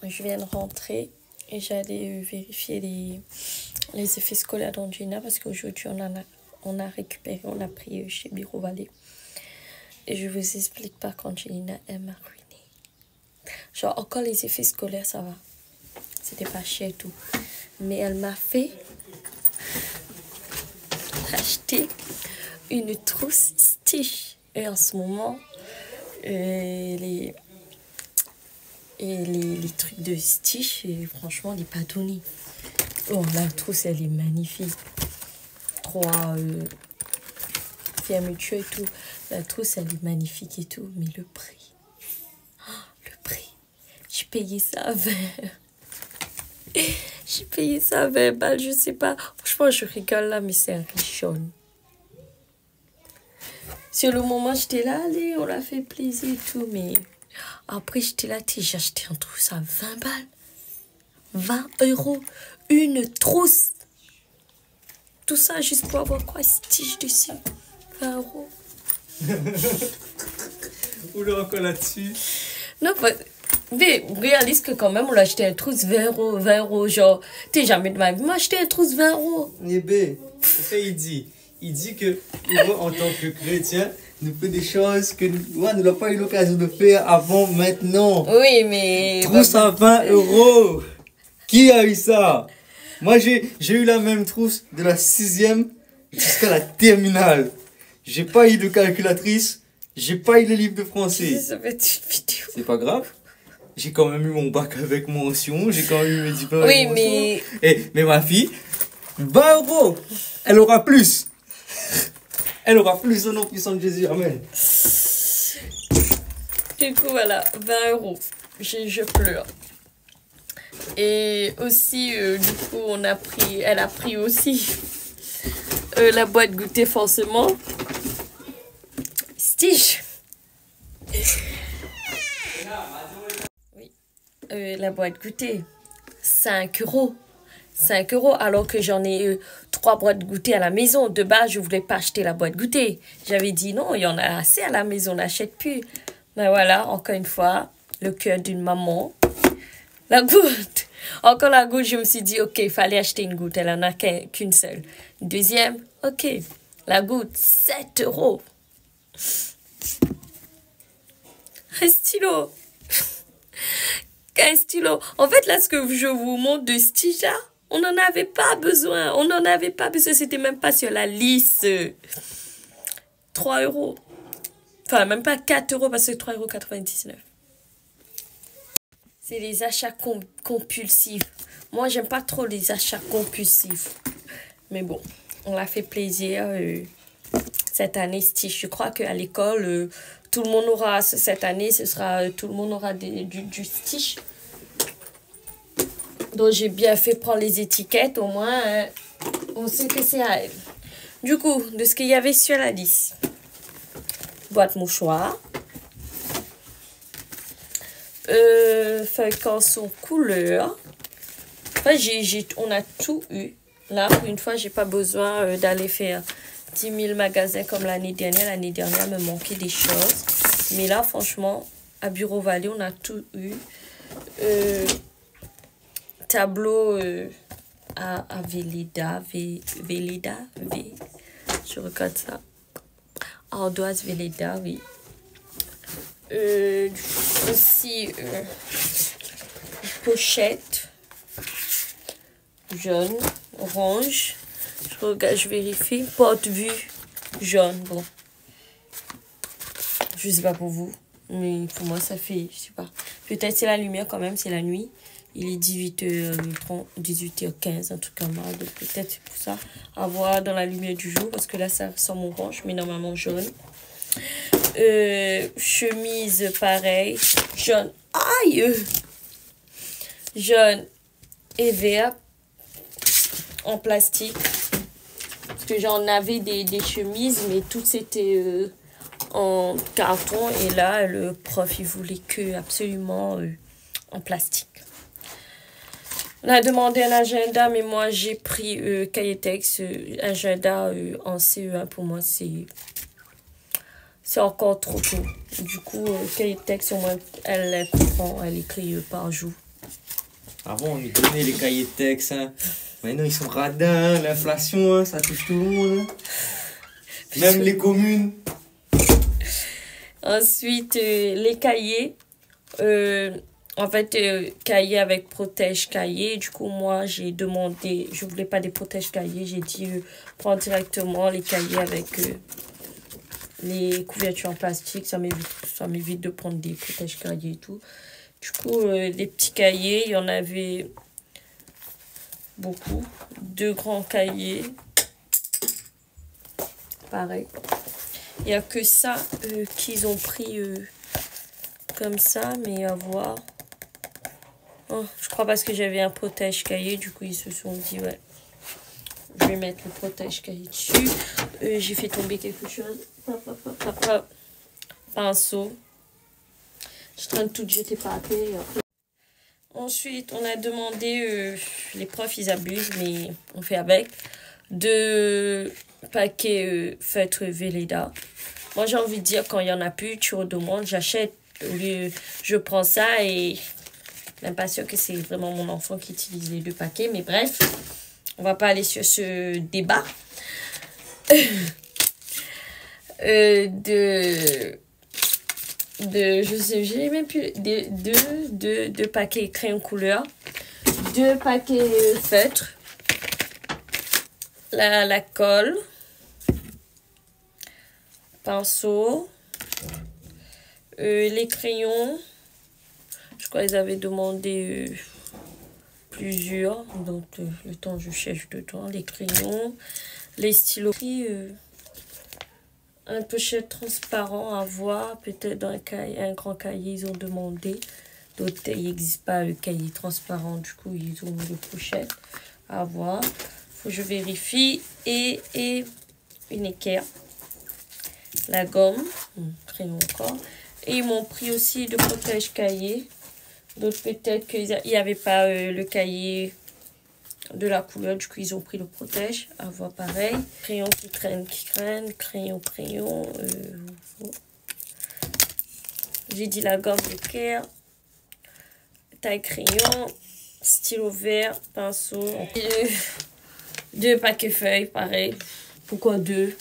je viens de rentrer et j'allais vérifier les effets scolaires d'Angelina parce qu'aujourd'hui on a récupéré, on a pris chez Bureau Vallée. Et je vous explique pas qu'Angelina, elle m'a ruiné. Genre, encore les effets scolaires, ça va. C'était pas cher et tout. Mais elle m'a fait acheter une trousse Stitch. Et en ce moment, les trucs de Stitch, et franchement, les padonnis. Oh, la trousse, elle est magnifique. 3 fermetures et tout. La trousse, elle est magnifique et tout. Mais le prix. Oh, le prix. J'ai payé ça à 20. J'ai payé ça à 20 balles, je sais pas. Franchement, je rigole là, mais c'est un richonne. Sur le moment, j'étais là, allez, on l'a fait plaisir et tout, mais après, j'étais là, j'ai acheté un trousse à 20 balles. 20 €. Une trousse. Tout ça juste pour avoir quoi, Stitch dessus. 20 €. Où le encore là-dessus? Non, mais réalise que quand même, on l'a acheté un trousse 20 €, 20 €, genre, t'es jamais de ma vie, m'a acheté un trousse 20 €. Nébé, qu'est-ce qu'il dit? Il dit que nous, en tant que chrétiens, nous faisons des choses que nous n'avons pas eu l'occasion de faire avant maintenant. Oui, mais... Trousse à 20 €. Qui a eu ça? Moi, j'ai eu la même trousse de la 6e jusqu'à la terminale. J'ai pas eu de calculatrice. J'ai pas eu le livre de français. Ça va être une vidéo. C'est pas grave. J'ai quand même eu mon bac avec mention. J'ai quand même eu mes diplômes Oui, avec mention. mais... Mais ma fille, 20 €. Elle aura plus. Elle aura plus au nom puissant de Jésus. Amen. Du coup, voilà, 20 €. Je pleure. Et aussi, du coup, elle a pris aussi la boîte goûter forcément. Stitch. Oui. La boîte goûter. 5 €. 5 € alors que j'en ai 3 boîtes goûter à la maison. De base, je voulais pas acheter la boîte goûter. J'avais dit non, il y en a assez à la maison, on n'achète plus. Mais voilà, encore une fois, le cœur d'une maman. La goutte. Encore la goutte, je me suis dit, ok, il fallait acheter une goutte. Elle en a qu'une seule. Deuxième, ok. La goutte, 7 €. Un stylo. Un stylo. En fait, là, ce que je vous montre de Stitch, là, on n'en avait pas besoin. On n'en avait pas besoin. C'était même pas sur la liste. 3 €. Enfin, même pas 4 € parce que 3,99 €. C'est les achats compulsifs. Moi, j'aime pas trop les achats compulsifs. Mais bon, on l'a fait plaisir cette année, Stitch. Je crois qu'à l'école, tout le monde aura, cette année, tout le monde aura du Stitch. Donc, j'ai bien fait prendre les étiquettes. Au moins, on sait que c'est à elle. Du coup, de ce qu'il y avait sur la liste. Boîte mouchoir. Feuille canson couleur. Enfin, on a tout eu. Là, pour une fois, j'ai pas besoin d'aller faire 10 000 magasins comme l'année dernière. L'année dernière, me manquait des choses. Mais là, franchement, à Bureau Vallée, on a tout eu. Tableau à Véleda. Je regarde ça. Ardoise Véleda, oui. Aussi pochette jaune, orange. Je regarde, je vérifie. Porte-vue jaune. Bon, je sais pas pour vous, mais pour moi ça fait, je sais pas. Peut-être c'est la lumière quand même, c'est la nuit. Il est 18h15, un truc comme ça. Donc peut-être c'est pour ça. À voir dans la lumière du jour parce que là ça ressemble orange, mais normalement jaune. Chemise pareil, jaune, aïe, jaune et vert en plastique parce que j'en avais des chemises mais toutes c'était en carton et là le prof il voulait que absolument en plastique. On a demandé un agenda mais moi j'ai pris cahier texte, agenda en CE1 pour moi c'est encore trop tôt. Du coup, cahier de texte, au moins, elle comprend, elle écrit par jour. Avant, on nous donnait les cahiers de texte. Hein. Maintenant, ils sont radins. L'inflation, hein, ça touche tout le monde. Hein. Même les communes. Ensuite, les cahiers. En fait, cahier avec protège cahier. Du coup, moi, j'ai demandé, je voulais pas des protège cahiers. J'ai dit, prends directement les cahiers avec les couvertures en plastique. Ça m'évite de prendre des protège cahiers et tout. Du coup, les petits cahiers, il y en avait beaucoup. 2 grands cahiers. Pareil. Il n'y a que ça qu'ils ont pris comme ça, mais à voir. Oh, je crois parce que j'avais un protège-cahier, du coup ils se sont dit ouais, je vais mettre le protège-cahier dessus. J'ai fait tomber quelque chose. Pinceau. Je suis en train de tout jeter par terre. Ensuite, on a demandé, les profs ils abusent, mais on fait avec, 2 paquets feutres Velleda. Moi j'ai envie de dire, quand il n'y en a plus, tu redemandes, j'achète. Je prends ça et même pas sûr que c'est vraiment mon enfant qui utilise les 2 paquets. Mais bref, on va pas aller sur ce débat. Je sais, j'ai même plus. 2 paquets crayon couleur. 2 paquets feutres. La colle. Pinceau. Les crayons. Je crois qu'ils avaient demandé plusieurs. Donc, le temps, je cherche dedans. Les crayons. Les stylos. Un pochette transparent à voir. Peut-être dans un grand cahier, ils ont demandé. D'autres, il n'existe pas le cahier transparent. Du coup, ils ont mis le pochette à voir. Faut que je vérifie. Et une équerre. La gomme. Crayon encore. Et ils m'ont pris aussi de protège cahier. D'autres peut-être qu'il n'y avait pas le cahier de la couleur. Du coup, ils ont pris le protège. À voir pareil. Crayon qui traîne. Crayon. J'ai dit la gomme d'équerre. Taille crayon. Stylo vert. Pinceau. 2 paquets feuilles, pareil. Pourquoi 2?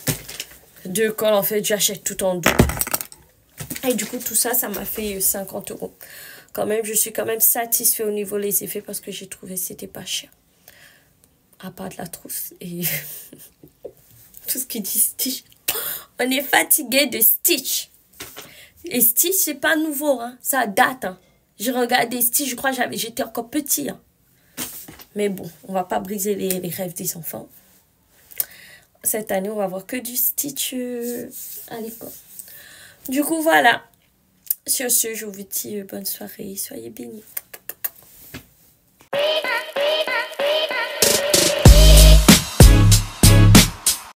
2 colles, en fait, j'achète tout en 2. Et du coup, tout ça, ça m'a fait 50 €. Quand même, je suis quand même satisfait au niveau des effets parce que j'ai trouvé que c'était pas cher. À part de la trousse et tout ce qui dit Stitch. On est fatigué de Stitch. Et Stitch, c'est pas nouveau, hein. Ça date, hein. J'ai regardé Stitch, je crois que j'étais encore petit, hein. Mais bon, on va pas briser les rêves des enfants. Cette année, on va voir que du Stitch à l'école. Du coup, voilà. Sur ce, je vous dis bonne soirée. Soyez bénis.